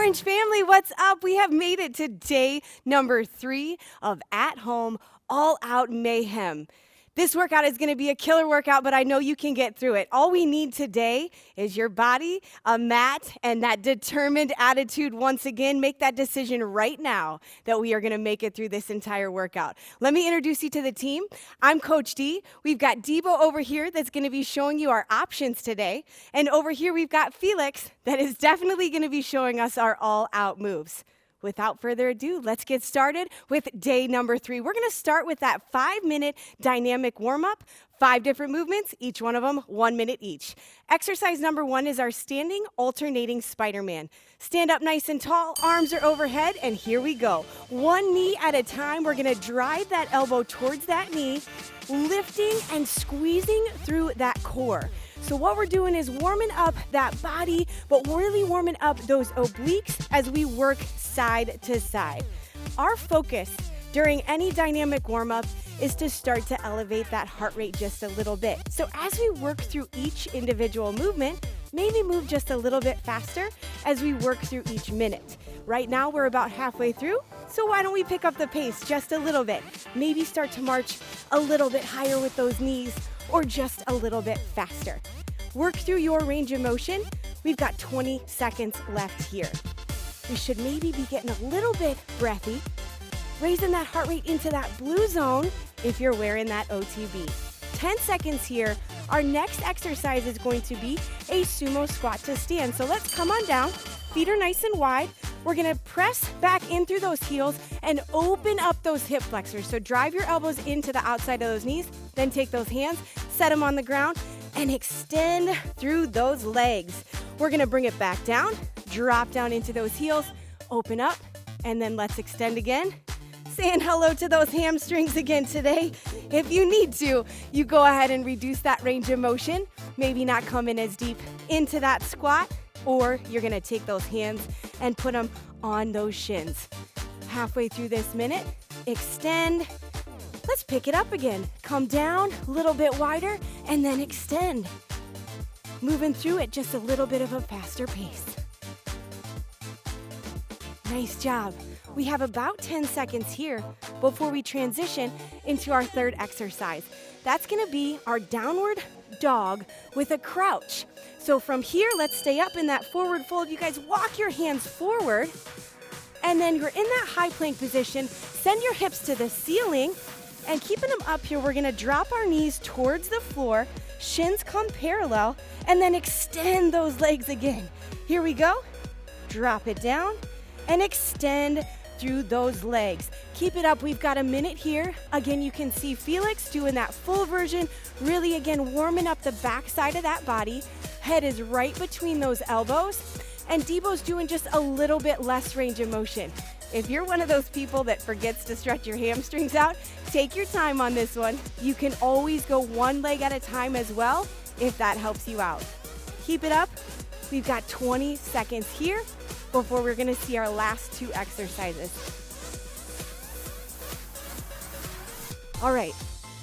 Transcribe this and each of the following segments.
Orange family, what's up? We have made it to day number 3 of At Home All Out Mayhem. This workout is going to be a killer workout, but I know you can get through it. All we need today is your body, a mat, and that determined attitude once again. Make that decision right now that we are going to make it through this entire workout. Let me introduce you to the team. I'm Coach D. We've got Debo over here that's going to be showing you our options today. And over here we've got Felix that is definitely going to be showing us our all-out moves. Without further ado, let's get started with day number 3. We're going to start with that 5-minute dynamic warm-up, 5 different movements, each one of them 1 minute each. Exercise number 1 is our standing alternating Spider-Man. Stand up nice and tall, arms are overhead, and here we go. 1 knee at a time. We're going to drive that elbow towards that knee, lifting and squeezing through that core. So what we're doing is warming up that body, but really warming up those obliques as we work side to side. Our focus during any dynamic warm-up is to start to elevate that heart rate just a little bit. So as we work through each individual movement, maybe move just a little bit faster as we work through each minute. Right now we're about halfway through, so why don't we pick up the pace just a little bit? Maybe start to march a little bit higher with those knees or just a little bit faster. Work through your range of motion. We've got 20 seconds left here. We should maybe be getting a little bit breathy, raising that heart rate into that blue zone if you're wearing that OTB. 10 seconds here. Our next exercise is going to be a sumo squat to stand. So let's come on down. Feet are nice and wide. We're gonna press back in through those heels and open up those hip flexors. So drive your elbows into the outside of those knees, then take those hands, set them on the ground, and extend through those legs. We're gonna bring it back down, drop down into those heels, open up, and then let's extend again. Saying hello to those hamstrings again today. If you need to, you go ahead and reduce that range of motion, maybe not come in as deep into that squat, or you're gonna take those hands and put them on those shins. Halfway through this minute, extend. Let's pick it up again. Come down, a little bit wider, and then extend. Moving through at just a little bit of a faster pace. Nice job. We have about 10 seconds here before we transition into our third exercise. That's gonna be our downward dog with a crouch. So from here, let's stay up in that forward fold. You guys walk your hands forward, and then you're in that high plank position. Send your hips to the ceiling, and keeping them up here, we're gonna drop our knees towards the floor, shins come parallel, and then extend those legs again. Here we go. Drop it down and extend through those legs. Keep it up. We've got a minute here. Again, you can see Felix doing that full version, really again warming up the back side of that body. Head is right between those elbows, and Debo's doing just a little bit less range of motion. If you're one of those people that forgets to stretch your hamstrings out, take your time on this one. You can always go one leg at a time as well if that helps you out. Keep it up. We've got 20 seconds here before we're gonna see our last 2 exercises. All right,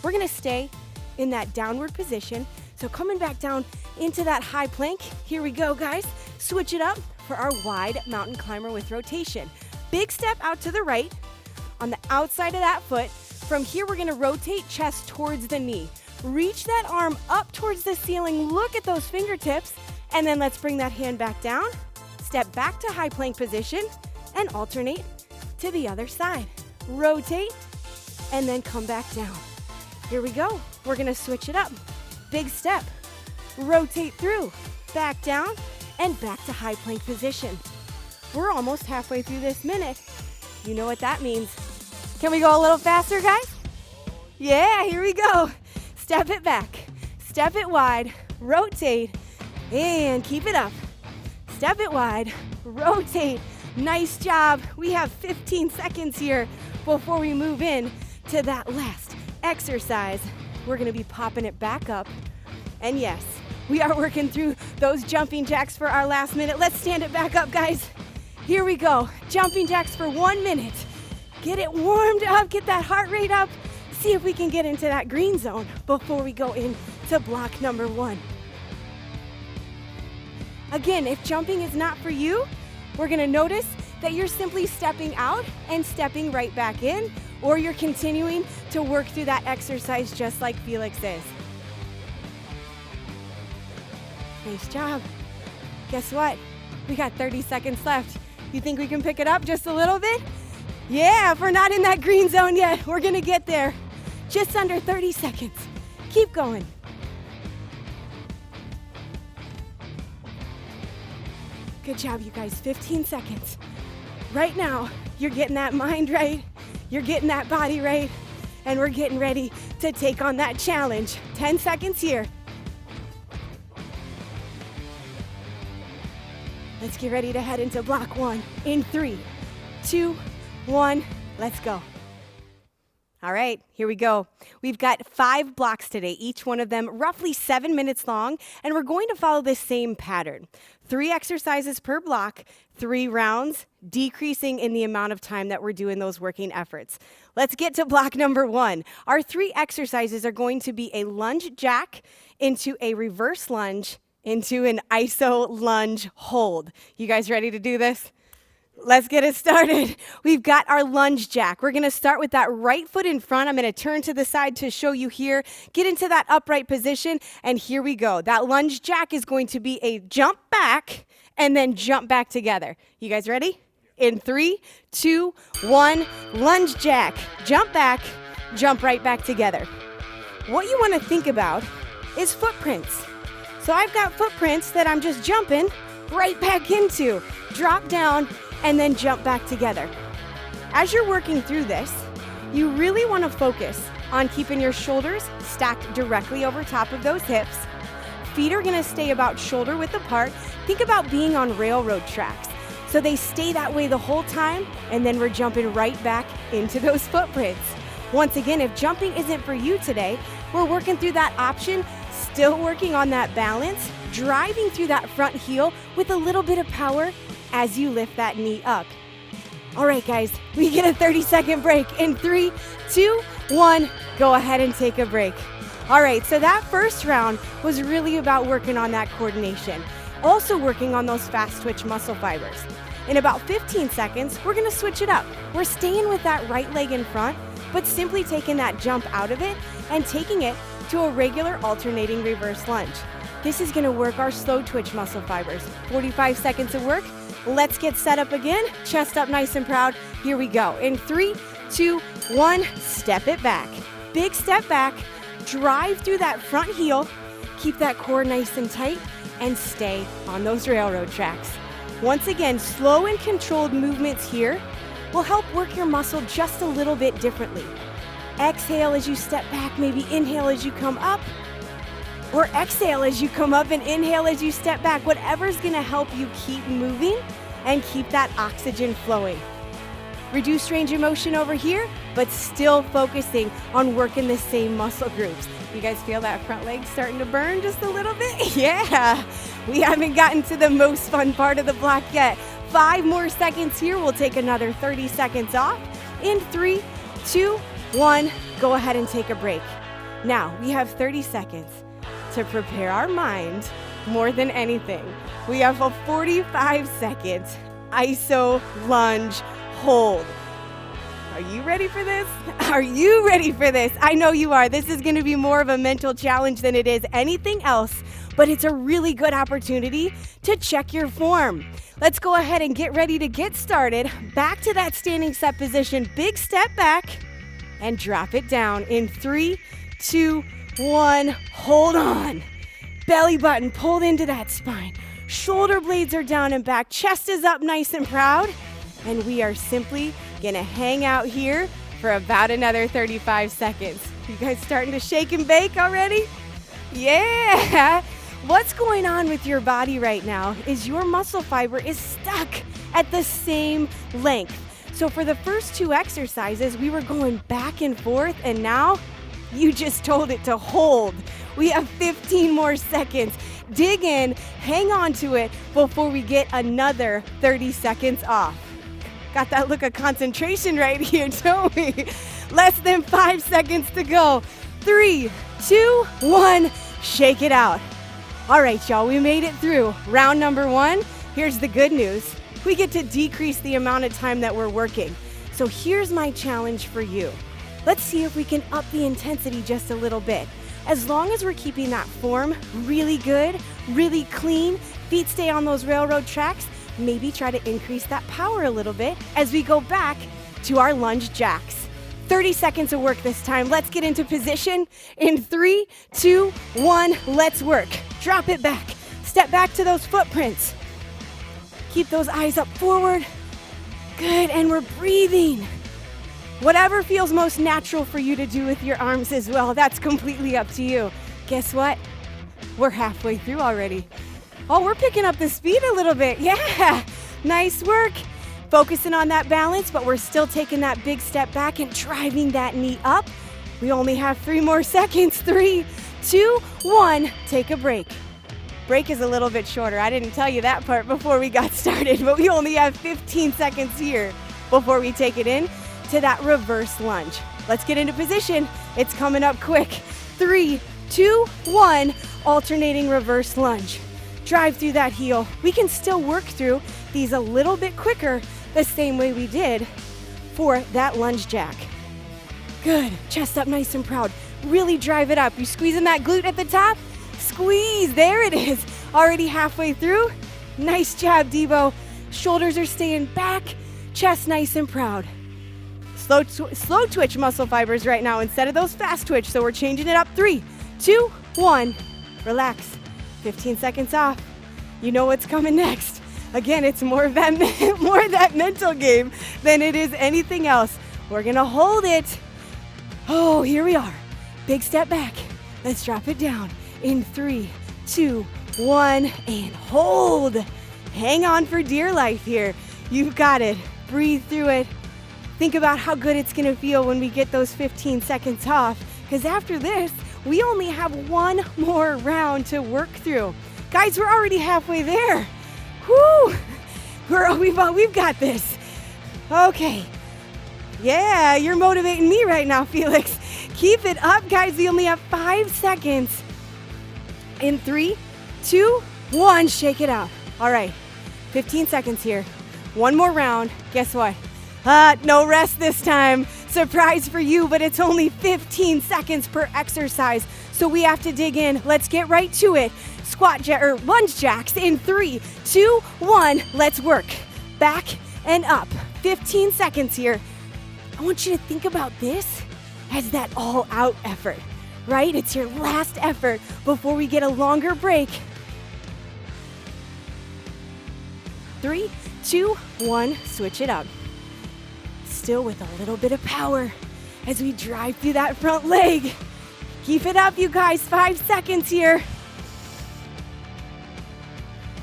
we're gonna stay in that downward position. So coming back down into that high plank. Here we go, guys. Switch it up for our wide mountain climber with rotation. Big step out to the right on the outside of that foot. From here, we're gonna rotate chest towards the knee. Reach that arm up towards the ceiling. Look at those fingertips. And then let's bring that hand back down. Step back to high plank position and alternate to the other side. Rotate and then come back down. Here we go. We're gonna switch it up. Big step. Rotate through, back down, and back to high plank position. We're almost halfway through this minute. You know what that means. Can we go a little faster, guys? Yeah, here we go. Step it back, step it wide, rotate, and keep it up. Step it wide, rotate. Nice job. We have 15 seconds here before we move in to that last exercise. We're gonna be popping it back up. And yes, we are working through those jumping jacks for our last minute. Let's stand it back up, guys. Here we go. Jumping jacks for 1 minute. Get it warmed up, get that heart rate up. See if we can get into that green zone before we go into block number 1. Again, if jumping is not for you, we're gonna notice that you're simply stepping out and stepping right back in, or you're continuing to work through that exercise just like Felix is. Nice job. Guess what? We got 30 seconds left. You think we can pick it up just a little bit? Yeah, if we're not in that green zone yet, we're gonna get there. Just under 30 seconds. Keep going. Good job, you guys. 15 seconds. Right now, you're getting that mind right, you're getting that body right, and we're getting ready to take on that challenge. 10 seconds here. Let's get ready to head into block one in 3, 2, 1, let's go. All right, here we go. We've got 5 blocks today, each one of them roughly 7 minutes long, and we're going to follow this same pattern. 3 exercises per block, 3 rounds, decreasing in the amount of time that we're doing those working efforts. Let's get to block number 1. Our 3 exercises are going to be a lunge jack into a reverse lunge into an iso lunge hold. You guys ready to do this? Let's get it started. We've got our lunge jack. We're going to start with that right foot in front. I'm going to turn to the side to show you here. Get into that upright position, and here we go. That lunge jack is going to be a jump back and then jump back together. You guys ready? In 3, 2, 1, lunge jack. Jump back, jump right back together. What you want to think about is footprints. So I've got footprints that I'm just jumping right back into. Drop down and then jump back together. As you're working through this, you really want to focus on keeping your shoulders stacked directly over top of those hips. Feet are going to stay about shoulder width apart. Think about being on railroad tracks. So they stay that way the whole time, and then we're jumping right back into those footprints. Once again, if jumping isn't for you today, we're working through that option, still working on that balance, driving through that front heel with a little bit of power as you lift that knee up. All right, guys, we get a 30-second break in 3, 2, 1. Go ahead and take a break. All right, so that first round was really about working on that coordination, also working on those fast twitch muscle fibers. In about 15 seconds, we're gonna switch it up. We're staying with that right leg in front, but simply taking that jump out of it and taking it to a regular alternating reverse lunge. This is gonna work our slow twitch muscle fibers. 45 seconds of work. Let's get set up again. Chest up nice and proud. Here we go. In 3, 2, 1, step it back. Big step back. Drive through that front heel. Keep that core nice and tight and stay on those railroad tracks. Once again, slow and controlled movements here will help work your muscle just a little bit differently. Exhale as you step back, maybe inhale as you come up, or exhale as you come up and inhale as you step back. Whatever's gonna help you keep moving and keep that oxygen flowing. Reduce range of motion over here, but still focusing on working the same muscle groups. You guys feel that front leg starting to burn just a little bit? Yeah, we haven't gotten to the most fun part of the block yet. 5 more seconds here. We'll take another 30 seconds off. In 3, 2, 1, go ahead and take a break. Now, we have 30 seconds to prepare our mind more than anything. We have a 45 seconds iso lunge hold. Are you ready for this? Are you ready for this? I know you are. This is going to be more of a mental challenge than it is anything else, but it's a really good opportunity to check your form. Let's go ahead and get ready to get started. Back to that standing set position. Big step back and drop it down in 3, 2, 1. Hold on. Belly button pulled into that spine. Shoulder blades are down and back. Chest is up nice and proud. And we are simply gonna hang out here for about another 35 seconds. You guys starting to shake and bake already? Yeah! What's going on with your body right now is your muscle fiber is stuck at the same length. So for the first 2 exercises, we were going back and forth, and now you just told it to hold. We have 15 more seconds. Dig in, hang on to it before we get another 30 seconds off. Got that look of concentration right here, don't we? Less than 5 seconds to go. 3, 2, 1, shake it out. All right, y'all, we made it through round number 1. Here's the good news. we get to decrease the amount of time that we're working. So here's my challenge for you. Let's see if we can up the intensity just a little bit. As long as we're keeping that form really good, really clean, feet stay on those railroad tracks, maybe try to increase that power a little bit as we go back to our lunge jacks. 30 seconds of work this time. Let's get into position in 3, 2, 1, let's work. Drop it back. Step back to those footprints. Keep those eyes up forward. Good, and we're breathing. Whatever feels most natural for you to do with your arms as well, that's completely up to you. Guess what? We're halfway through already. Oh, we're picking up the speed a little bit. Yeah, nice work. Focusing on that balance, but we're still taking that big step back and driving that knee up. We only have 3 more seconds. 3, 2, 1, take a break. Break is a little bit shorter. I didn't tell you that part before we got started, but we only have 15 seconds here before we take it in to that reverse lunge. Let's get into position. It's coming up quick. 3, 2, 1, alternating reverse lunge. Drive through that heel. We can still work through these a little bit quicker the same way we did for that lunge jack. Good, chest up nice and proud. Really drive it up. You squeezing that glute at the top? Squeeze, there it is. Already halfway through. Nice job, Debo. Shoulders are staying back, chest nice and proud. Slow twitch muscle fibers right now instead of those fast twitch, so we're changing it up. 3, 2, 1, relax. 15 seconds off. You know what's coming next. Again, it's more of that mental game than it is anything else. We're gonna hold it. Oh, here we are. Big step back. Let's drop it down in 3, 2, 1, and hold. Hang on for dear life here. You've got it. Breathe through it. Think about how good it's gonna feel when we get those 15 seconds off, because after this, we only have 1 more round to work through. Guys, we're already halfway there. Whoo! We've got this. Okay. Yeah, you're motivating me right now, Felix. Keep it up, guys. We only have 5 seconds. In 3, 2, 1, shake it out. All right, 15 seconds here. 1 more round. Guess what? No rest this time. Surprise for you, but it's only 15 seconds per exercise, so we have to dig in. Let's get right to it. Lunge jacks in 3, 2, 1. Let's work. Back and up. 15 seconds here. I want you to think about this as that all-out effort, right? It's your last effort before we get a longer break. 3, 2, 1. Switch it up. Still with a little bit of power as we drive through that front leg. Keep it up, you guys. 5 seconds here.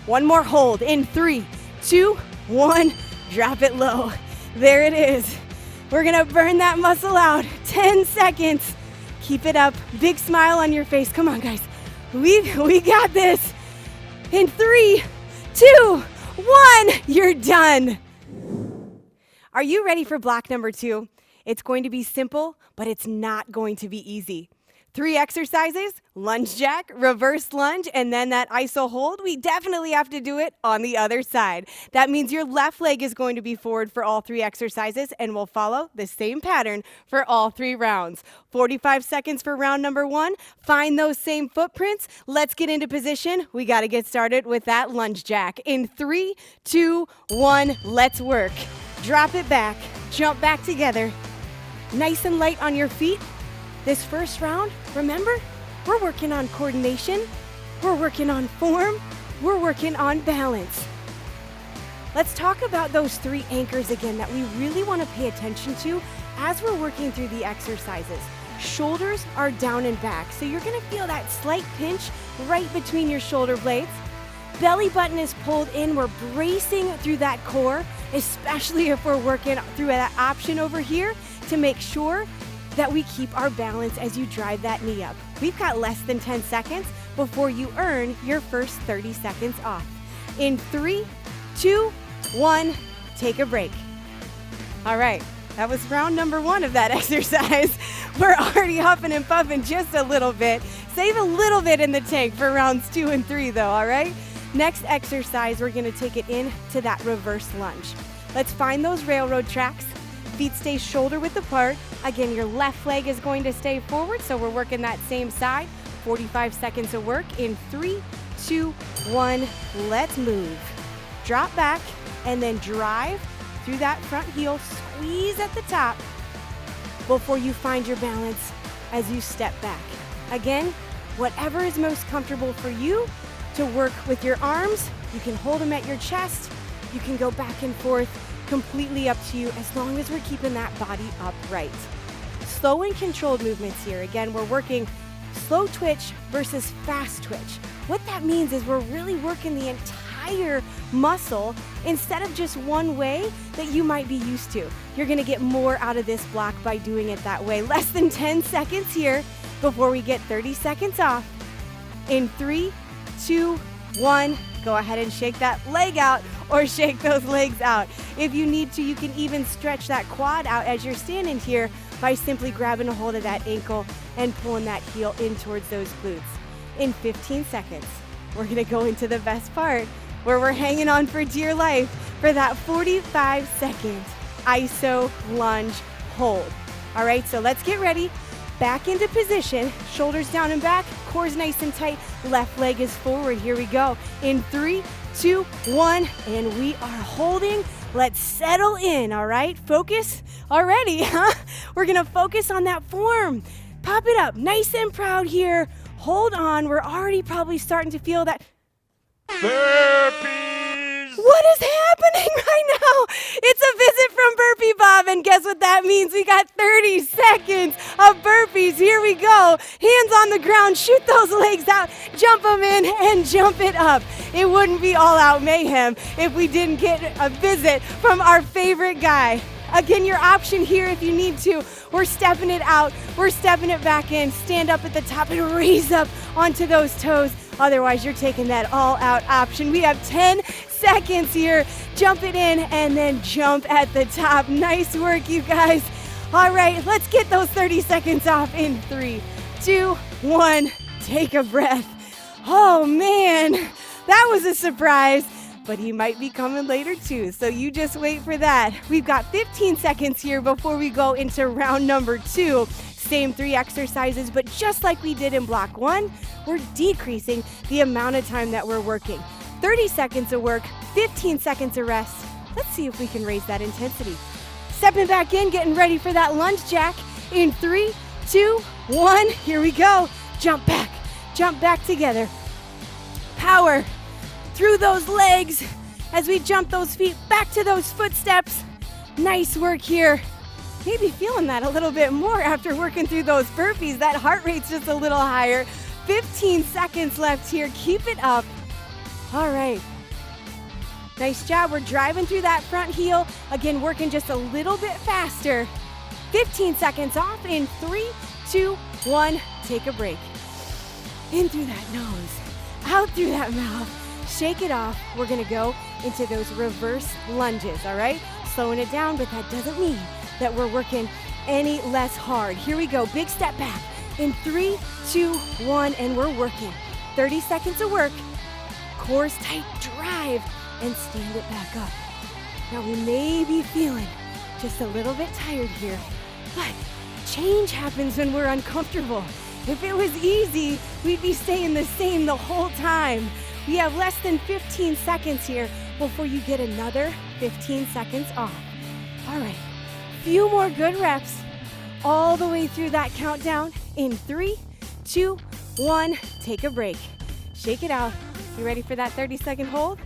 1 more hold in 3, 2, 1. Drop it low. There it is. We're gonna burn that muscle out. 10 seconds. Keep it up. Big smile on your face. Come on, guys. We got this. In 3, 2, 1. You're done. Are you ready for block number 2? It's going to be simple, but it's not going to be easy. 3 exercises, lunge jack, reverse lunge, and then that iso hold. We definitely have to do it on the other side. That means your left leg is going to be forward for all 3 exercises, and we'll follow the same pattern for all 3 rounds. 45 seconds for round number 1. Find those same footprints. Let's get into position. We got to get started with that lunge jack. In 3, 2, 1, let's work. Drop it back, jump back together. Nice and light on your feet. This first round, remember, we're working on coordination, we're working on form, we're working on balance. Let's talk about those 3 anchors again that we really want to pay attention to as we're working through the exercises. Shoulders are down and back, so you're going to feel that slight pinch right between your shoulder blades. Belly button is pulled in, we're bracing through that core, especially if we're working through that option over here to make sure that we keep our balance as you drive that knee up. We've got less than 10 seconds before you earn your first 30 seconds off. In 3, 2, 1, take a break. All right, that was round number 1 of that exercise. We're already huffing and puffing just a little bit. Save a little bit in the tank for rounds 2 and 3 though, all right? Next exercise, we're gonna take it into that reverse lunge. Let's find those railroad tracks. Feet stay shoulder width apart. Again, your left leg is going to stay forward, so we're working that same side. 45 seconds of work in 3, 2, 1, let's move. Drop back and then drive through that front heel, squeeze at the top before you find your balance as you step back. Again, whatever is most comfortable for you to work with your arms, you can hold them at your chest, you can go back and forth, completely up to you as long as we're keeping that body upright. Slow and controlled movements here. Again, we're working slow twitch versus fast twitch. What that means is we're really working the entire muscle instead of just one way that you might be used to. You're gonna get more out of this block by doing it that way. Less than 10 seconds here before we get 30 seconds off. In 3, 2, 1, go ahead and shake that leg out or shake those legs out. If you need to, you can even stretch that quad out as you're standing here by simply grabbing a hold of that ankle and pulling that heel in towards those glutes. In 15 seconds, we're gonna go into the best part where we're hanging on for dear life for that 45-second iso lunge hold. All right, so let's get ready. Back into position, shoulders down and back, core's nice and tight, left leg is forward. Here we go. In 3, 2, 1, and we are holding. Let's settle in, all right? Focus already, huh? We're gonna focus on that form. Pop it up, nice and proud here. Hold on, we're already probably starting to feel that. Burpees! What is happening right now? It's a visit from Burpee Bob, and guess what that means? We got 30 seconds of burpees. Here we go. Hands on the ground, shoot those legs out, jump them in, and jump it up. It wouldn't be All Out Mayhem if we didn't get a visit from our favorite guy. Again, your option here if you need to. We're stepping it out, we're stepping it back in, stand up at the top and raise up onto those toes. Otherwise, you're taking that all-out option. We have 10 seconds here. Jump it in and then jump at the top. Nice work, you guys. All right, let's get those 30 seconds off in 3, 2, 1. Take a breath. Oh, man, that was a surprise. But he might be coming later too, so you just wait for that. We've got 15 seconds here before we go into round number 2. Same 3 exercises, but just like we did in block 1, we're decreasing the amount of time that we're working. 30 seconds of work, 15 seconds of rest. Let's see if we can raise that intensity. Stepping back in, getting ready for that lunge jack. In 3, 2, 1, here we go. Jump back together. Power through those legs as we jump those feet back to those footsteps. Nice work here. Maybe feeling that a little bit more after working through those burpees. That heart rate's just a little higher. 15 seconds left here. Keep it up. All right. Nice job. We're driving through that front heel. Again, working just a little bit faster. 15 seconds off in 3, 2, 1. Take a break. In through that nose, out through that mouth. Shake it off. We're gonna go into those reverse lunges, all right? Slowing it down, but that doesn't mean that we're working any less hard. Here we go, big step back. In 3, 2, 1, and we're working. 30 seconds of work. Core's tight, drive, and stand it back up. Now we may be feeling just a little bit tired here, but change happens when we're uncomfortable. If it was easy, we'd be staying the same the whole time. We have less than 15 seconds here before you get another 15 seconds off. All right, few more good reps all the way through that countdown. In 3, 2, 1, take a break. Shake it out. You ready for that 30-second hold?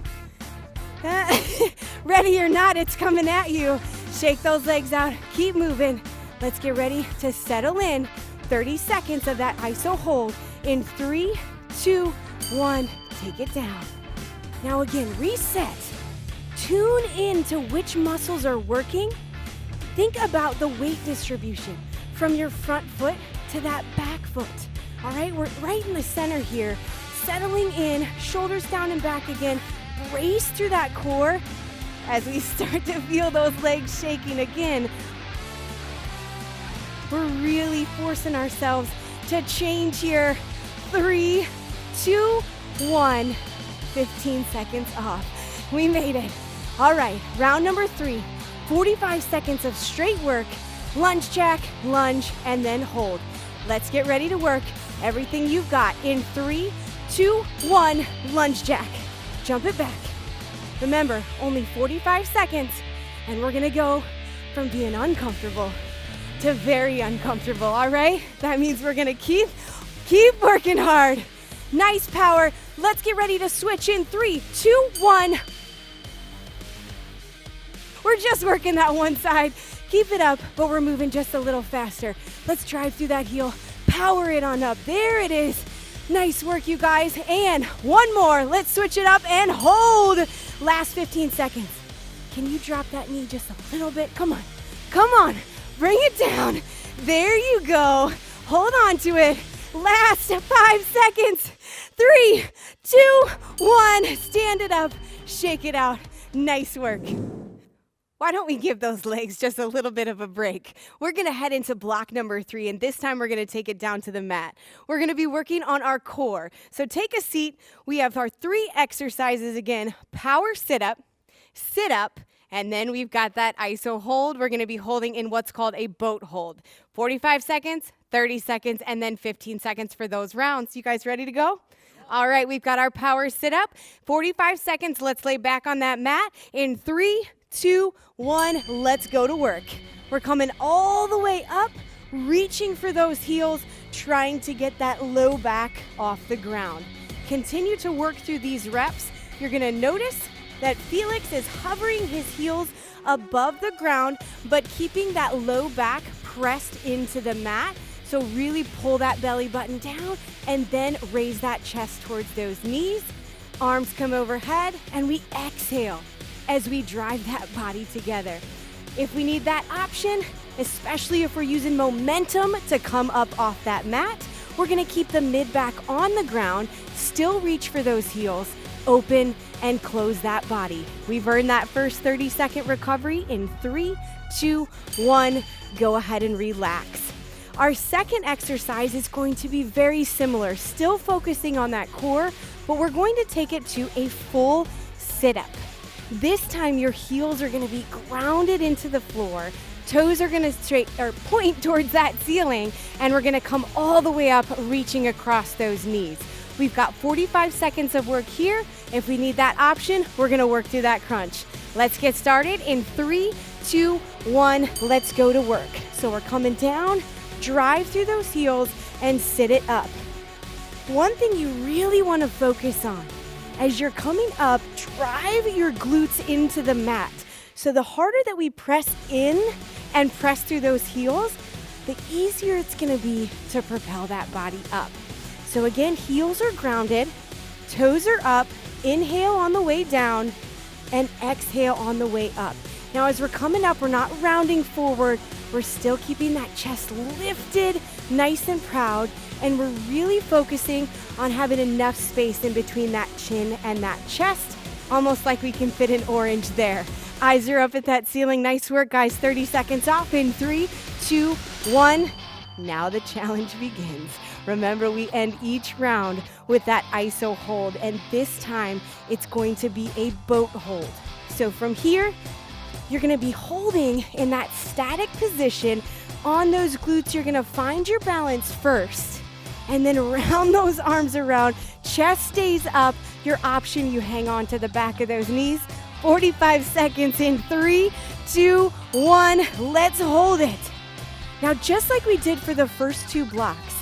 Ready or not, it's coming at you. Shake those legs out, keep moving. Let's get ready to settle in. 30 seconds of that iso hold. In 3, 2, 1, take it down. Now again, reset. Tune in to which muscles are working. Think about the weight distribution from your front foot to that back foot. All right, we're right in the center here. Settling in, shoulders down and back again. Brace through that core as we start to feel those legs shaking again. We're really forcing ourselves to change here. 3, 2, 1. 15 seconds off. We made it. All right, round number 3, 45 seconds of straight work, lunge jack, lunge, and then hold. Let's get ready to work. Everything you've got in 3, 2, 1, lunge jack. Jump it back. Remember, only 45 seconds, and we're gonna go from being uncomfortable to very uncomfortable, all right? That means we're gonna keep working hard. Nice power. Let's get ready to switch in 3, 2, 1. We're just working that one side. Keep it up, but we're moving just a little faster. Let's drive through that heel. Power it on up. There it is. Nice work, you guys. And one more. Let's switch it up and hold. Last 15 seconds. Can you drop that knee just a little bit? Come on. Come on. Bring it down. There you go. Hold on to it. Last 5 seconds. 3, 2, 1. Stand it up. Shake it out. Nice work. Why don't we give those legs just a little bit of a break? We're going to head into block number 3, and this time we're going to take it down to the mat. We're going to be working on our core. So take a seat. We have our 3 exercises again. Power sit-up, and then we've got that iso hold. We're going to be holding in what's called a boat hold. 45 seconds, 30 seconds, and then 15 seconds for those rounds. You guys ready to go? All right, we've got our power sit-up. 45 seconds. Let's lay back on that mat in 3, 2, 1, let's go to work. We're coming all the way up, reaching for those heels, trying to get that low back off the ground. Continue to work through these reps. You're gonna notice that Felix is hovering his heels above the ground, but keeping that low back pressed into the mat. So really pull that belly button down and then raise that chest towards those knees. Arms come overhead and we exhale as we drive that body together. If we need that option, especially if we're using momentum to come up off that mat, we're gonna keep the mid back on the ground, still reach for those heels, open and close that body. We've earned that first 30-second recovery in 3, 2, 1, go ahead and relax. Our second exercise is going to be very similar, still focusing on that core, but we're going to take it to a full sit-up. This time your heels are going to be grounded into the floor, toes are going to point towards that ceiling, and we're going to come all the way up, reaching across those knees. We've got 45 seconds of work here. If we need that option, we're going to work through that crunch. Let's get started in 3, 2, 1, let's go to work. So we're coming down, drive through those heels, and sit it up. One thing you really want to focus on as you're coming up, drive your glutes into the mat. So the harder that we press in and press through those heels, the easier it's going to be to propel that body up. So again, heels are grounded, toes are up, inhale on the way down, and exhale on the way up. Now as we're coming up, we're not rounding forward, we're still keeping that chest lifted, nice and proud, and we're really focusing on having enough space in between that chin and that chest, almost like we can fit an orange there. Eyes are up at that ceiling. Nice work, guys. 30 seconds off in 3, 2, 1. Now the challenge begins. Remember, we end each round with that iso hold, and this time it's going to be a boat hold. So from here, you're going to be holding in that static position on those glutes. You're going to find your balance first, and then round those arms around. Chest stays up. Your option, you hang on to the back of those knees. 45 seconds in 3, 2, 1. Let's hold it. Now, just like we did for the first 2 blocks,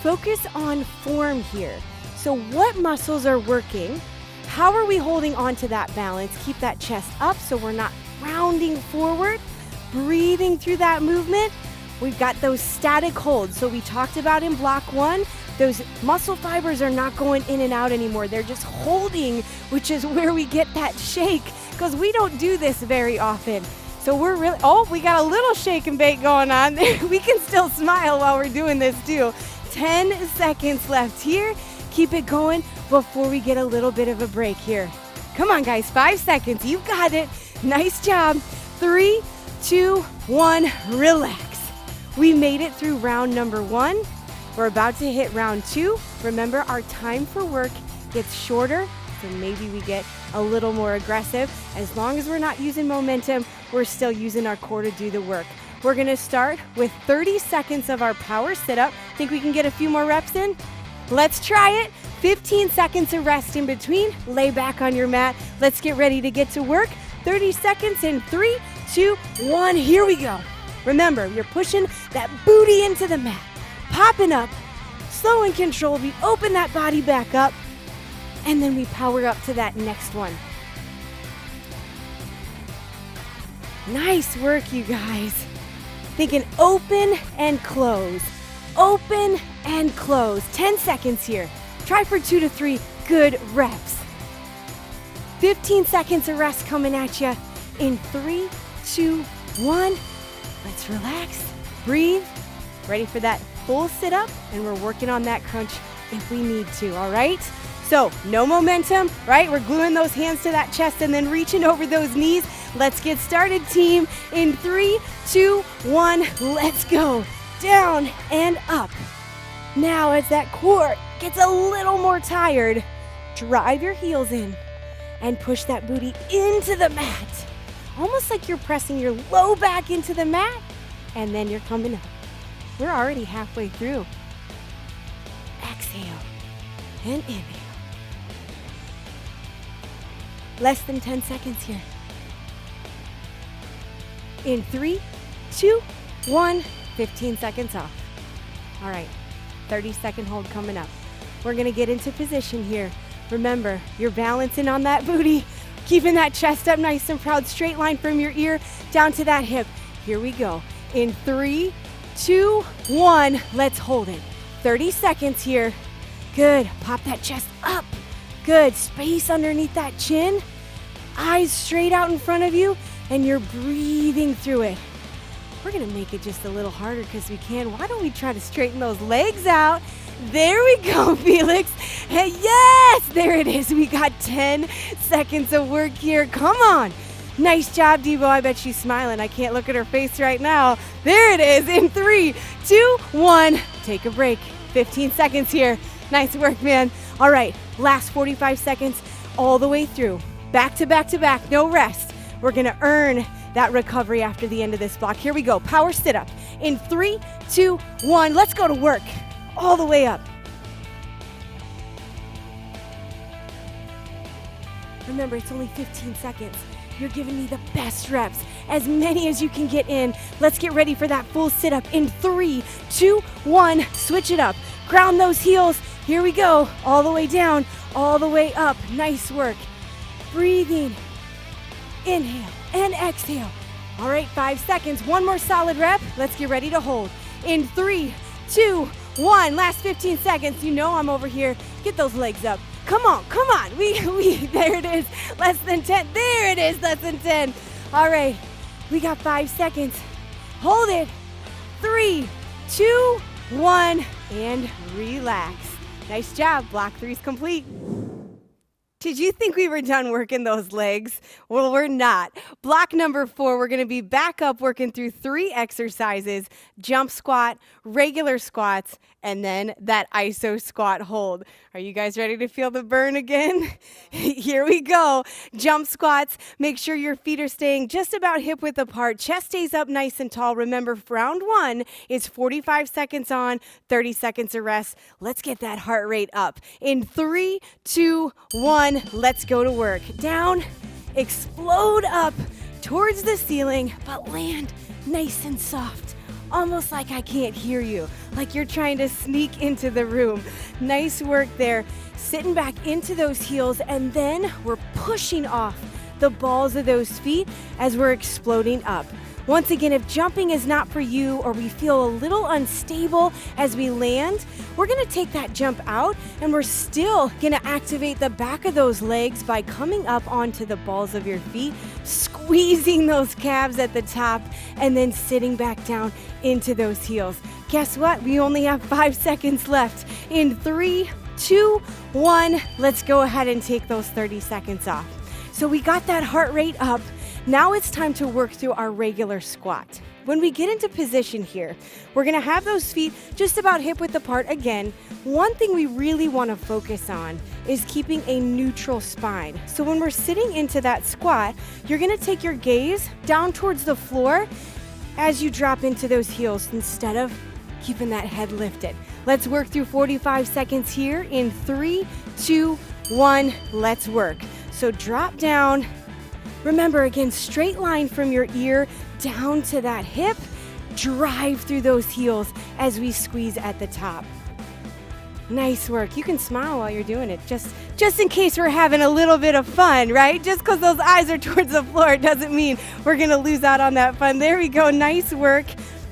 focus on form here. So what muscles are working? How are we holding on to that balance? Keep that chest up so we're not rounding forward, breathing through that movement. We've got those static holds. So we talked about in block 1, those muscle fibers are not going in and out anymore. They're just holding, which is where we get that shake, because we don't do this very often. So we're really, we got a little shake and bake going on there. We can still smile while we're doing this too. 10 seconds left here. Keep it going before we get a little bit of a break here. Come on, guys, 5 seconds. You got it. Nice job. 3, 2, 1, relax. We made it through round number 1. We're about to hit round 2. Remember, our time for work gets shorter So maybe we get a little more aggressive. As long as we're not using momentum, we're still using our core to do the work. We're gonna start with 30 seconds of our power sit-up. Think we can get a few more reps in? Let's try it. 15 seconds of rest in between. Lay back on your mat. Let's get ready to get to work. 30 seconds in 3, 2, 1. Here we go. Remember, you're pushing that booty into the mat. Popping up. Slow and controlled. We open that body back up. And then we power up to that next one. Nice work, you guys. Thinking open and close. Open and close. 10 seconds here. Try for 2 to 3 good reps. 15 seconds of rest coming at you in 3, 2, 1. Let's relax, breathe. Ready for that full sit-up, and we're working on that crunch if we need to, all right? So, no momentum, right? We're gluing those hands to that chest and then reaching over those knees. Let's get started, team. In 3, 2, 1, let's go. Down and up. Now, as that core gets a little more tired, drive your heels in and push that booty into the mat. Almost like you're pressing your low back into the mat, and then you're coming up. We're already halfway through. Exhale and inhale. Less than 10 seconds here. In 3, 2, 1, 15 seconds off. All right, 30-second hold coming up. We're gonna get into position here. Remember, you're balancing on that booty, keeping that chest up nice and proud, straight line from your ear down to that hip. Here we go. In 3, 2, 1, let's hold it. 30 seconds here. Good, pop that chest up. Good, space underneath that chin. Eyes straight out in front of you, and you're breathing through it. We're gonna make it just a little harder because we can. Why don't we try to straighten those legs out? There we go, Felix. Hey, yes, there it is. We got 10 seconds of work here. Come on. Nice job, Devo. I bet she's smiling. I can't look at her face right now. There it is. In 3, 2, 1. Take a break. 15 seconds here. Nice work, man. All right, last 45 seconds all the way through. Back to back to back, no rest. We're gonna earn that recovery after the end of this block. Here we go, power sit up. In 3, 2, 1, let's go to work. All the way up. Remember, it's only 15 seconds. You're giving me the best reps, as many as you can get in. Let's get ready for that full sit up in 3, 2, 1, switch it up. Ground those heels. Here we go, all the way down, all the way up. Nice work. Breathing. Inhale and exhale. All right, 5 seconds. One more solid rep. Let's get ready to hold. In 3, 2, 1. Last 15 seconds. You know I'm over here. Get those legs up. Come on, come on. There it is. Less than 10. There it is, less than 10. All right, we got 5 seconds. Hold it. 3, 2, 1, and relax. Nice job. Block 3's complete. Did you think we were done working those legs? Well, we're not. Block number 4, we're gonna be back up working through 3 exercises: jump squat, regular squats, and then that iso squat hold. Are you guys ready to feel the burn again? Here we go. Jump squats. Make sure your feet are staying just about hip width apart. Chest stays up nice and tall. Remember, round 1 is 45 seconds on, 30 seconds of rest. Let's get that heart rate up. In 3, 2, 1, let's go to work. Down, explode up towards the ceiling, but land nice and soft. Almost like I can't hear you, like you're trying to sneak into the room. Nice work there. Sitting back into those heels, and then we're pushing off the balls of those feet as we're exploding up. Once again, if jumping is not for you or we feel a little unstable as we land, we're gonna take that jump out and we're still gonna activate the back of those legs by coming up onto the balls of your feet, squeezing those calves at the top, and then sitting back down into those heels. Guess what? We only have 5 seconds left. In 3, 2, 1, let's go ahead and take those 30 seconds off. So we got that heart rate up. Now it's time to work through our regular squat. When we get into position here, we're gonna have those feet just about hip width apart again, One thing we really want to focus on is keeping a neutral spine. So when we're sitting into that squat, you're going to take your gaze down towards the floor as you drop into those heels instead of keeping that head lifted. Let's work through 45 seconds here in 3, 2, 1, let's work. So drop down. Remember, again, straight line from your ear down to that hip. Drive through those heels as we squeeze at the top. Nice work. You can smile while you're doing it, just in case we're having a little bit of fun, right? Just because those eyes are towards the floor doesn't mean we're going to lose out on that fun. There we go. Nice work.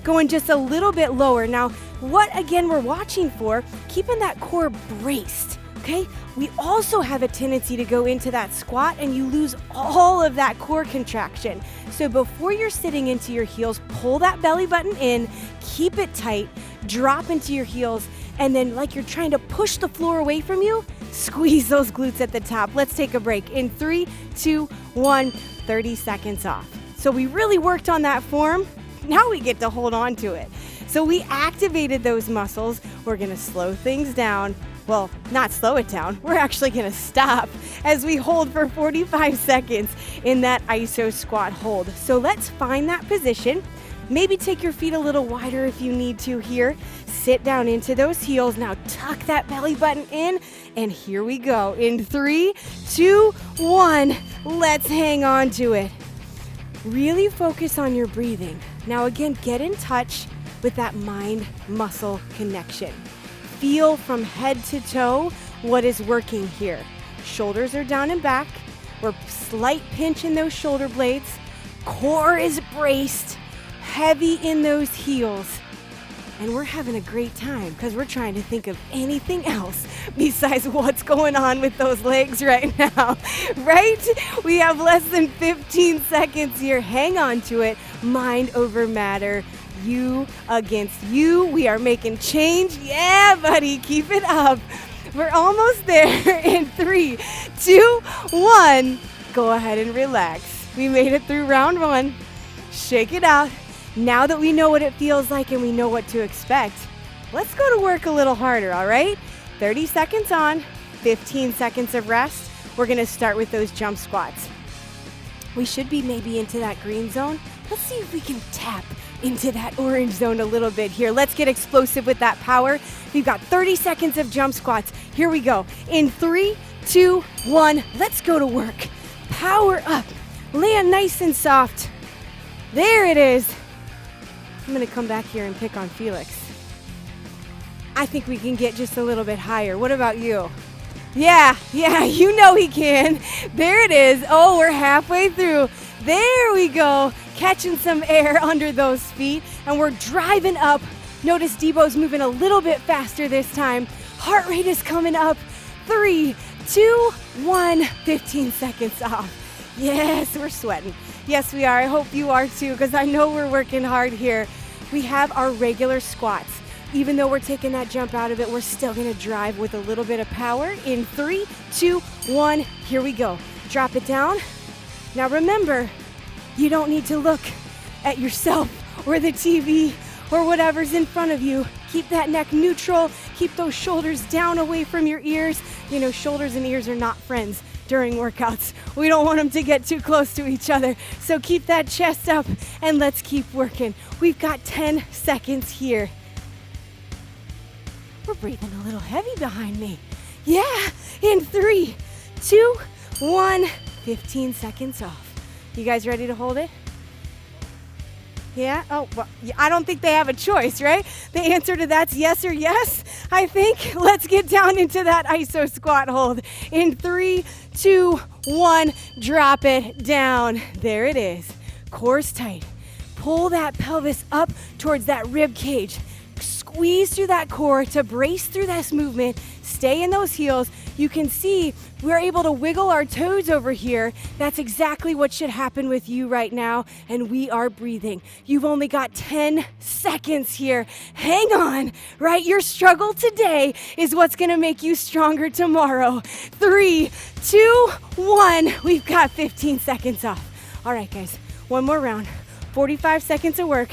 Going just a little bit lower. Now, what again we're watching for, keeping that core braced, okay? We also have a tendency to go into that squat and you lose all of that core contraction. So before you're sitting into your heels, pull that belly button in, keep it tight, drop into your heels, and then like you're trying to push the floor away from you, squeeze those glutes at the top. Let's take a break in 3, 2, 1, 30 seconds off. So we really worked on that form. Now we get to hold on to it. So we activated those muscles. We're gonna slow things down. Well, not slow it down. We're actually gonna stop as we hold for 45 seconds in that iso squat hold. So let's find that position. Maybe take your feet a little wider if you need to here. Sit down into those heels. Now tuck that belly button in, and here we go. In 3, 2, 1, let's hang on to it. Really focus on your breathing. Now again, get in touch with that mind-muscle connection. Feel from head to toe what is working here. Shoulders are down and back. We're slight pinch in those shoulder blades. Core is braced, heavy in those heels. And we're having a great time because we're trying to think of anything else besides what's going on with those legs right now, right? We have less than 15 seconds here. Hang on to it. Mind over matter. You against you. We are making change. Yeah, buddy. Keep it up. We're almost there in 3, 2, 1. Go ahead and relax. We made it through round 1. Shake it out. Now that we know what it feels like and we know what to expect, let's go to work a little harder, all right? 30 seconds on, 15 seconds of rest. We're gonna start with those jump squats. We should be maybe into that green zone. Let's see if we can tap into that orange zone a little bit here. Let's get explosive with that power. We've got 30 seconds of jump squats. Here we go. In 3, 2, 1, let's go to work. Power up. Land nice and soft. There it is. I'm gonna come back here and pick on Felix. I think we can get just a little bit higher. What about you? Yeah, you know he can. There it is. Oh, we're halfway through. There we go. Catching some air under those feet, and we're driving up. Notice Debo's moving a little bit faster this time. Heart rate is coming up. 3, 2, 1, 15 seconds off. Yes, we're sweating. Yes, we are. I hope you are too, because I know we're working hard here. We have our regular squats. Even though we're taking that jump out of it, we're still gonna drive with a little bit of power. In 3, 2, 1, here we go. Drop it down. Now remember, you don't need to look at yourself or the TV or whatever's in front of you. Keep that neck neutral. Keep those shoulders down away from your ears. You know, shoulders and ears are not friends during workouts. We don't want them to get too close to each other. So keep that chest up and let's keep working. We've got 10 seconds here. We're breathing a little heavy behind me. Yeah, in 3, 2, 1, 15 seconds off. You guys ready to hold it? Yeah? Oh, well, I don't think they have a choice, right? The answer to that's yes or yes, I think. Let's get down into that iso squat hold. In 3, 2, 1, drop it down. There it is. Core's tight. Pull that pelvis up towards that rib cage. Squeeze through that core to brace through this movement. Stay in those heels. You can see we're able to wiggle our toes over here. That's exactly what should happen with you right now. And we are breathing. You've only got 10 seconds here. Hang on, right? Your struggle today is what's gonna make you stronger tomorrow. 3, 2, 1. We've got 15 seconds off. All right, guys, one more round. 45 seconds of work.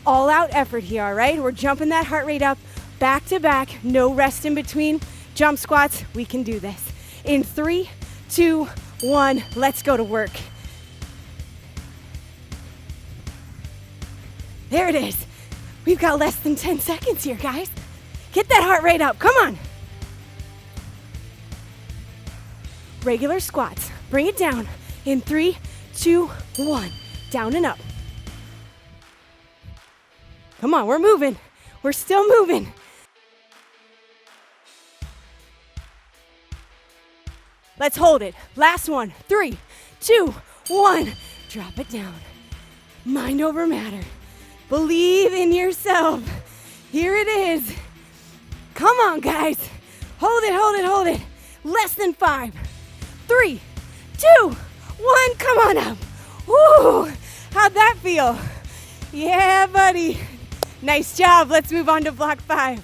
All out effort here, all right? We're jumping that heart rate up. Back to back, no rest in between. Jump squats, we can do this. In 3, 2, 1, let's go to work. There it is. We've got less than 10 seconds here, guys. Get that heart rate up, come on. Regular squats, bring it down. In 3, 2, 1, down and up. Come on, we're moving. We're still moving. Let's hold it. Last one. 3, 2, 1. Drop it down. Mind over matter. Believe in yourself. Here it is. Come on, guys. Hold it, hold it, hold it. Less than 5, 3, 2, 1. Come on up. Woo! How'd that feel? Yeah, buddy. Nice job. Let's move on to block 5.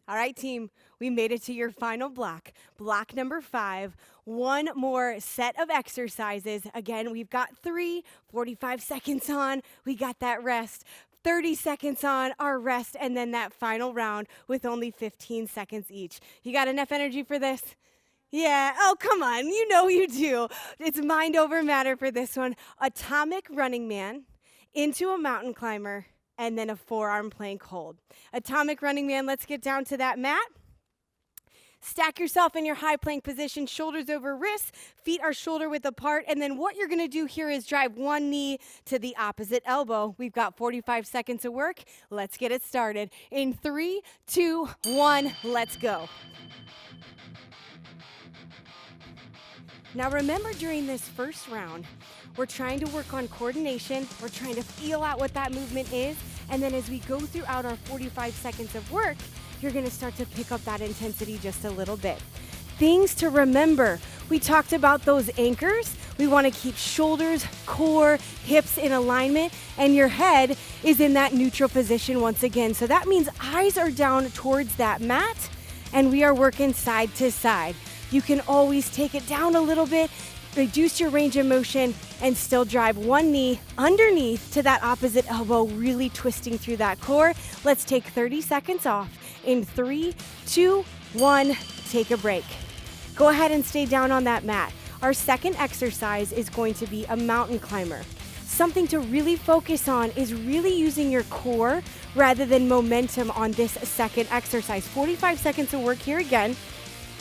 All right, team. We made it to your final block. Block number 5. One more set of exercises. Again, we've got 3, 45 seconds on. We got that rest. 30 seconds on our rest, and then that final round with only 15 seconds each. You got enough energy for this? Yeah, oh, come on, you know you do. It's mind over matter for this one. Atomic running man into a mountain climber, and then a forearm plank hold. Atomic running man, let's get down to that mat. Stack yourself in your high plank position, shoulders over wrists, feet are shoulder width apart, and then what you're gonna do here is drive one knee to the opposite elbow. We've got 45 seconds of work. Let's get it started. In 3, 2, 1, let's go. Now remember, during this first round, we're trying to work on coordination, we're trying to feel out what that movement is, and then as we go throughout our 45 seconds of work, you're gonna start to pick up that intensity just a little bit. Things to remember. We talked about those anchors. We wanna keep shoulders, core, hips in alignment, and your head is in that neutral position once again. So that means eyes are down towards that mat, and we are working side to side. You can always take it down a little bit, reduce your range of motion, and still drive one knee underneath to that opposite elbow, really twisting through that core. Let's take 30 seconds off. In 3, 2, 1, take a break. Go ahead and stay down on that mat. Our second exercise is going to be a mountain climber. Something to really focus on is really using your core rather than momentum on this second exercise. 45 seconds of work here again.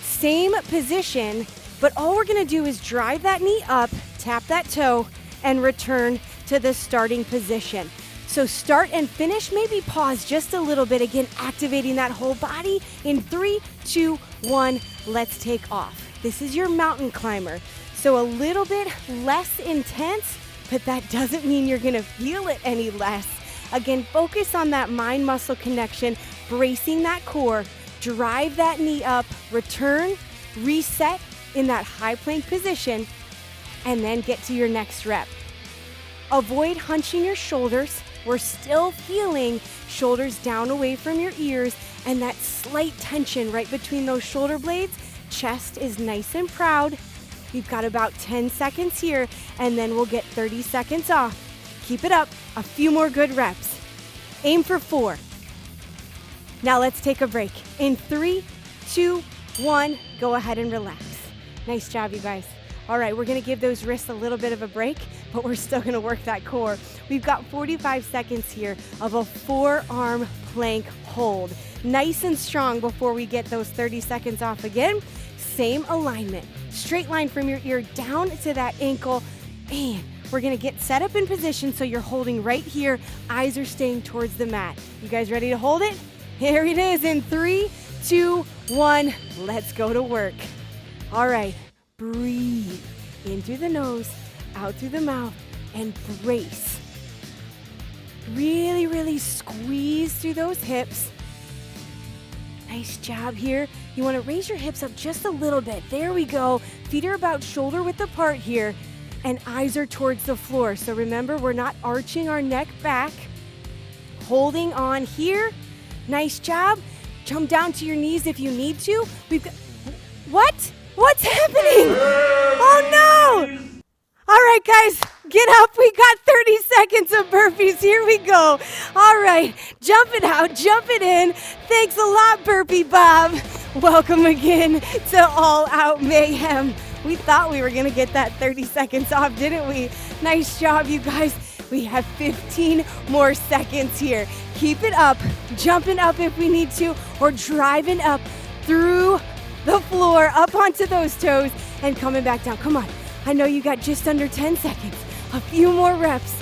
Same position, but all we're gonna do is drive that knee up, tap that toe, and return to the starting position. So start and finish, maybe pause just a little bit, again, activating that whole body. In 3, 2, 1, let's take off. This is your mountain climber. So a little bit less intense, but that doesn't mean you're gonna feel it any less. Again, focus on that mind-muscle connection, bracing that core, drive that knee up, return, reset in that high plank position, and then get to your next rep. Avoid hunching your shoulders. We're still feeling shoulders down away from your ears and that slight tension right between those shoulder blades. Chest is nice and proud. You've got about 10 seconds here, and then we'll get 30 seconds off. Keep it up, a few more good reps. Aim for 4. Now let's take a break. In 3, 2, 1, go ahead and relax. Nice job, you guys. All right, we're gonna give those wrists a little bit of a break, but we're still gonna work that core. We've got 45 seconds here of a forearm plank hold. Nice and strong before we get those 30 seconds off again. Same alignment. Straight line from your ear down to that ankle, and we're gonna get set up in position so you're holding right here. Eyes are staying towards the mat. You guys ready to hold it? Here it is in 3, 2, 1, let's go to work. All right. Breathe in through the nose, out through the mouth, and brace. Really, really squeeze through those hips. Nice job here. You want to raise your hips up just a little bit. There we go. Feet are about shoulder width apart here, and eyes are towards the floor. So remember, we're not arching our neck back. Holding on here. Nice job. Jump down to your knees if you need to. We've got... What? What's happening? Oh no! All right, guys, get up. We got 30 seconds of burpees. Here we go. All right, jumping out, jumping in. Thanks a lot, Burpee Bob. Welcome again to All Out Mayhem. We thought we were going to get that 30 seconds off, didn't we? Nice job, you guys. We have 15 more seconds here. Keep it up, jumping up if we need to, or driving up through the floor, up onto those toes, and coming back down. Come on. I know you got just under 10 seconds. A few more reps.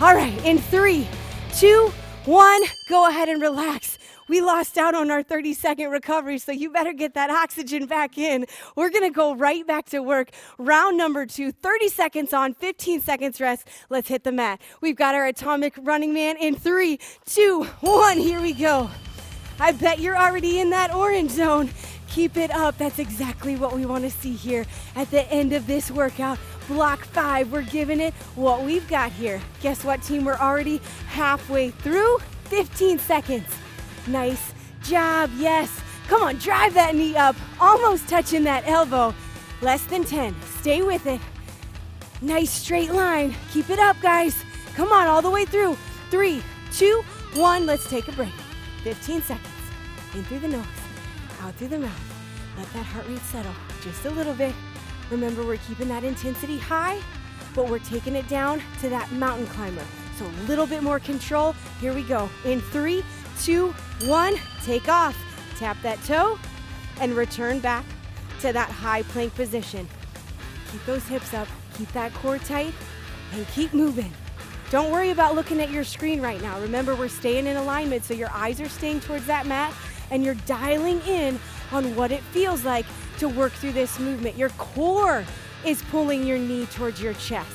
All right, in 3, 2, 1, go ahead and relax. We lost out on our 30-second recovery, so you better get that oxygen back in. We're going to go right back to work. Round number 2, 30 seconds on, 15 seconds rest. Let's hit the mat. We've got our atomic running man in 3, 2, 1. Here we go. I bet you're already in that orange zone. Keep it up. That's exactly what we want to see here at the end of this workout. Block 5, we're giving it what we've got here. Guess what, team? We're already halfway through. 15 seconds. Nice job, yes. Come on, drive that knee up, almost touching that elbow. Less than 10, stay with it. Nice straight line, keep it up, guys. Come on, all the way through. 3, 2, 1, let's take a break. 15 seconds, in through the nose, out through the mouth. Let that heart rate settle just a little bit. Remember, we're keeping that intensity high, but we're taking it down to that mountain climber. So a little bit more control. Here we go. In 3, 2, 1, take off. Tap that toe and return back to that high plank position. Keep those hips up, keep that core tight, and keep moving. Don't worry about looking at your screen right now. Remember, we're staying in alignment, so your eyes are staying towards that mat, and you're dialing in on what it feels like to work through this movement. Your core is pulling your knee towards your chest.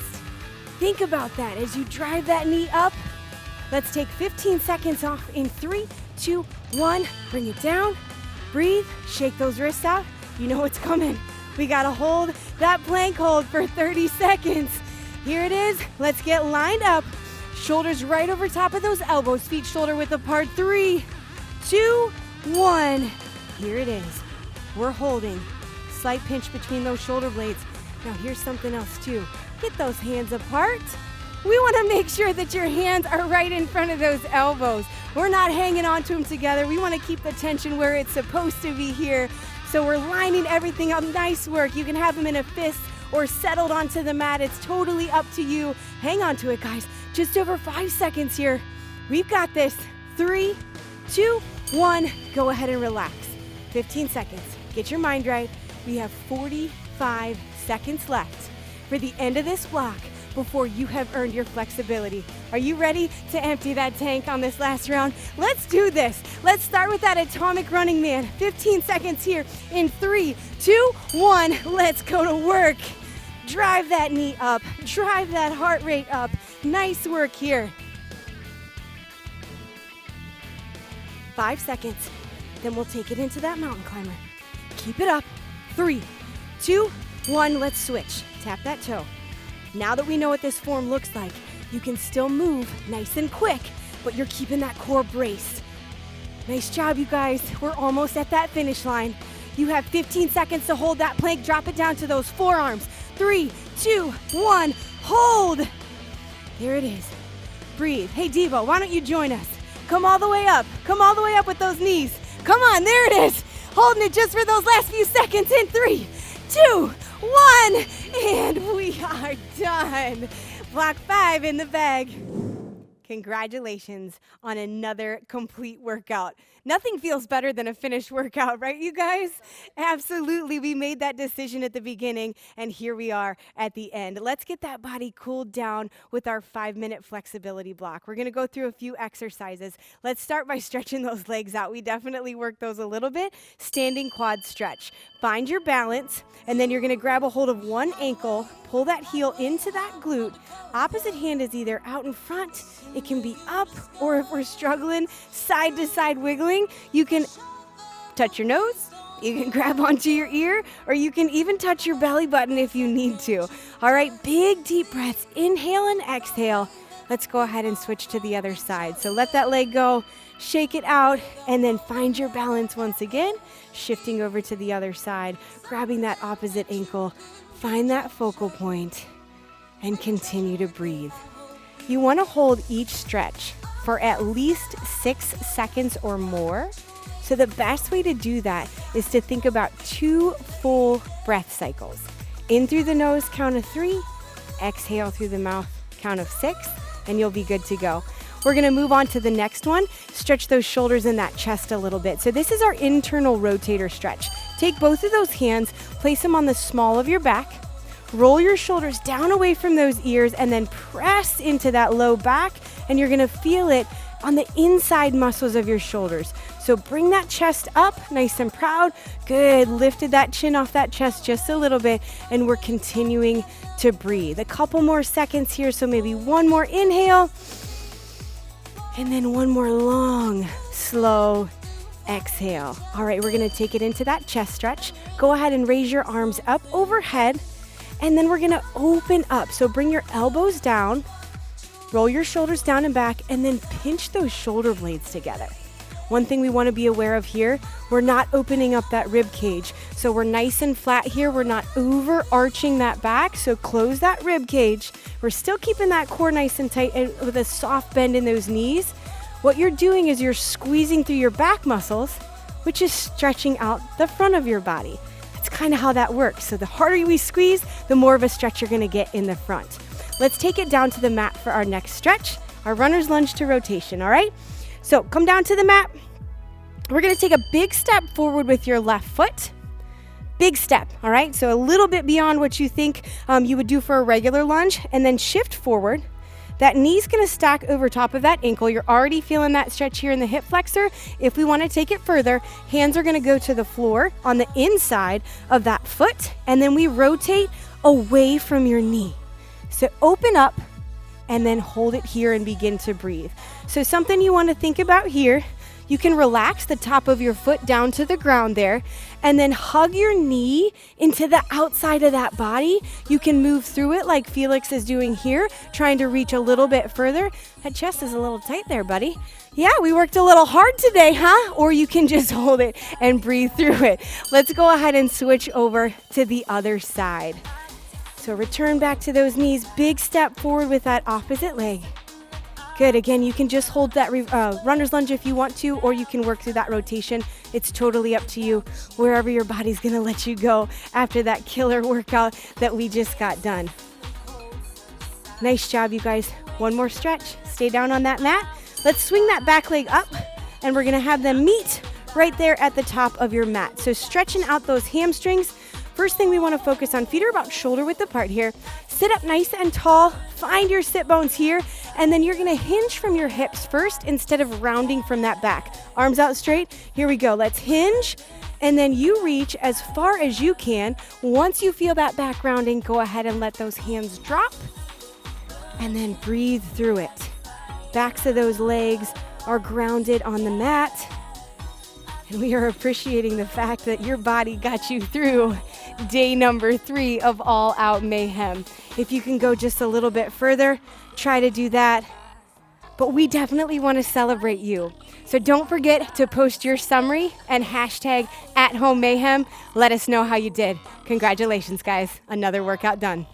Think about that as you drive that knee up. Let's take 15 seconds off in 3, 2, 1. Bring it down. Breathe. Shake those wrists out. You know what's coming. We got to hold that plank hold for 30 seconds. Here it is. Let's get lined up. Shoulders right over top of those elbows. Feet shoulder width apart. 3, 2, 1. Here it is. We're holding. Slight pinch between those shoulder blades. Now here's something else too. Get those hands apart. We want to make sure that your hands are right in front of those elbows. We're not hanging onto them together. We want to keep the tension where it's supposed to be here. So we're lining everything up. Nice work. You can have them in a fist or settled onto the mat. It's totally up to you. Hang on to it, guys. Just over 5 seconds here. We've got this. 3, 2, 1. Go ahead and relax. 15 seconds. Get your mind right. We have 45 seconds left for the end of this block before you have earned your flexibility. Are you ready to empty that tank on this last round? Let's do this. Let's start with that atomic running man. 15 seconds here in 3, 2, 1. Let's go to work. Drive that knee up. Drive that heart rate up. Nice work here. 5 seconds. Then we'll take it into that mountain climber. Keep it up. 3, 2, 1. Let's switch. Tap that toe. Now that we know what this form looks like, you can still move nice and quick, but you're keeping that core braced. Nice job, you guys. We're almost at that finish line. You have 15 seconds to hold that plank. Drop it down to those forearms. 3, 2, 1. Hold. There it is. Breathe. Hey, Devo, why don't you join us? Come all the way up. Come all the way up with those knees. Come on, there it is. Holding it just for those last few seconds in 3, 2, 1, and we are done. Block 5 in the bag. Congratulations on another complete workout. Nothing feels better than a finished workout, right, you guys? Absolutely. We made that decision at the beginning, and here we are at the end. Let's get that body cooled down with our 5-minute flexibility block. We're going to go through a few exercises. Let's start by stretching those legs out. We definitely work those a little bit. Standing quad stretch. Find your balance, and then you're going to grab a hold of one ankle, pull that heel into that glute. Opposite hand is either out in front, it can be up, or if we're struggling, side to side wiggling, you can touch your nose, you can grab onto your ear, or you can even touch your belly button if you need to. All right, big deep breaths, inhale and exhale. Let's go ahead and switch to the other side. So let that leg go, shake it out, and then find your balance once again, shifting over to the other side, grabbing that opposite ankle, find that focal point. and continue to breathe. You want to hold each stretch for at least 6 seconds or more. So the best way to do that is to think about 2 full breath cycles. In through the nose, count of 3, exhale through the mouth, count of 6, and you'll be good to go. We're gonna move on to the next one. Stretch those shoulders and that chest a little bit. So this is our internal rotator stretch. Take both of those hands, place them on the small of your back, roll your shoulders down away from those ears, and then press into that low back, and you're gonna feel it on the inside muscles of your shoulders. So bring that chest up, nice and proud. Good, lifted that chin off that chest just a little bit, and we're continuing to breathe. A couple more seconds here, so maybe one more inhale, and then one more long, slow exhale. All right, we're gonna take it into that chest stretch. Go ahead and raise your arms up overhead, and then we're gonna open up. So bring your elbows down, roll your shoulders down and back, and then pinch those shoulder blades together. One thing we wanna be aware of here, we're not opening up that rib cage. So we're nice and flat here. We're not overarching that back, so close that rib cage. We're still keeping that core nice and tight and with a soft bend in those knees. What you're doing is you're squeezing through your back muscles, which is stretching out the front of your body. That's kind of how that works. So the harder we squeeze, the more of a stretch you're gonna get in the front. Let's take it down to the mat for our next stretch, our runner's lunge to rotation, all right? So come down to the mat. We're gonna take a big step forward with your left foot. Big step, all right? So a little bit beyond what you think you would do for a regular lunge, and then shift forward. That knee's gonna stack over top of that ankle. You're already feeling that stretch here in the hip flexor. If we wanna take it further, hands are gonna go to the floor on the inside of that foot, and then we rotate away from your knee. So open up, and then hold it here and begin to breathe. So something you wanna think about here, you can relax the top of your foot down to the ground there, and then hug your knee into the outside of that body. You can move through it like Felix is doing here, trying to reach a little bit further. That chest is a little tight there, buddy. Yeah, we worked a little hard today, huh? Or you can just hold it and breathe through it. Let's go ahead and switch over to the other side. So return back to those knees, big step forward with that opposite leg. Good, again, you can just hold that runner's lunge if you want to, or you can work through that rotation. It's totally up to you, wherever your body's gonna let you go after that killer workout that we just got done. Nice job, you guys. One more stretch, stay down on that mat. Let's swing that back leg up, and we're gonna have them meet right there at the top of your mat. So stretching out those hamstrings. First thing we want to focus on, feet are about shoulder width apart here. Sit up nice and tall, find your sit bones here, and then you're gonna hinge from your hips first instead of rounding from that back. Arms out straight, here we go. Let's hinge, and then you reach as far as you can. Once you feel that back rounding, go ahead and let those hands drop, and then breathe through it. Backs of those legs are grounded on the mat, and we are appreciating the fact that your body got you through day number 3 of All Out Mayhem. If you can go just a little bit further, try to do that. But we definitely want to celebrate you. So don't forget to post your summary and hashtag @HomeMayhem. Let us know how you did. Congratulations, guys. Another workout done.